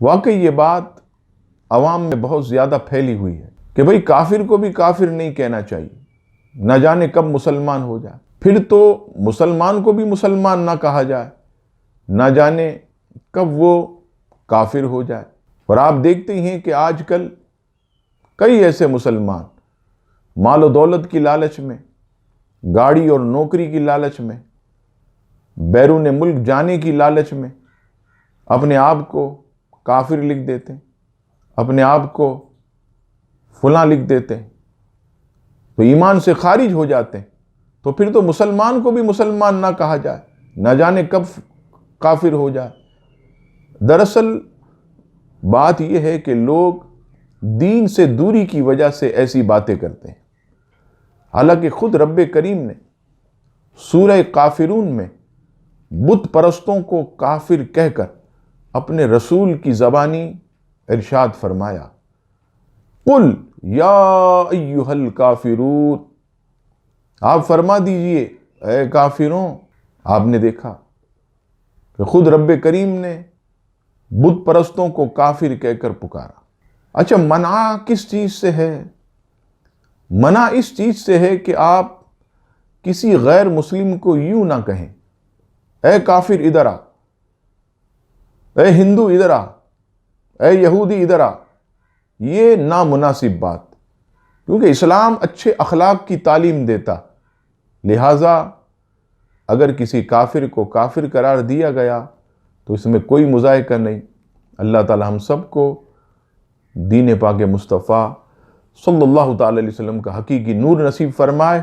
واقعی یہ بات عوام میں بہت زیادہ پھیلی ہوئی ہے کہ بھئی کافر کو بھی کافر نہیں کہنا چاہیے، نہ جانے کب مسلمان ہو جائے، پھر تو مسلمان کو بھی مسلمان نہ کہا جائے، نہ جانے کب وہ کافر ہو جائے۔ اور آپ دیکھتے ہیں کہ آج کل کئی ایسے مسلمان مال و دولت کی لالچ میں، گاڑی اور نوکری کی لالچ میں، بیرون ملک جانے کی لالچ میں اپنے آپ کو کافر لکھ دیتے ہیں، اپنے آپ کو فلاں لکھ دیتے ہیں، تو ایمان سے خارج ہو جاتے ہیں۔ تو پھر تو مسلمان کو بھی مسلمان نہ کہا جائے، نہ جانے کب کافر ہو جائے۔ دراصل بات یہ ہے کہ لوگ دین سے دوری کی وجہ سے ایسی باتیں کرتے ہیں، حالانکہ خود رب کریم نے سورہ کافرون میں بت پرستوں کو کافر کہہ کر اپنے رسول کی زبانی ارشاد فرمایا، قل یا ایھا الکافرون، آپ فرما دیجئے اے کافروں۔ آپ نے دیکھا کہ خود رب کریم نے بت پرستوں کو کافر کہہ کر پکارا۔ اچھا، منع کس چیز سے ہے؟ منع اس چیز سے ہے کہ آپ کسی غیر مسلم کو یوں نہ کہیں، اے کافر ادھر آ، اے ہندو ادھر آ، اے یہودی ادھر آ۔ یہ نامناسب بات، کیونکہ اسلام اچھے اخلاق کی تعلیم دیتا، لہٰذا اگر کسی کافر کو کافر قرار دیا گیا تو اس میں کوئی مذائقہ نہیں۔ اللہ تعالی ہم سب کو دین پاک مصطفیٰ صلی اللہ تعالی علیہ وسلم کا حقیقی نور نصیب فرمائے۔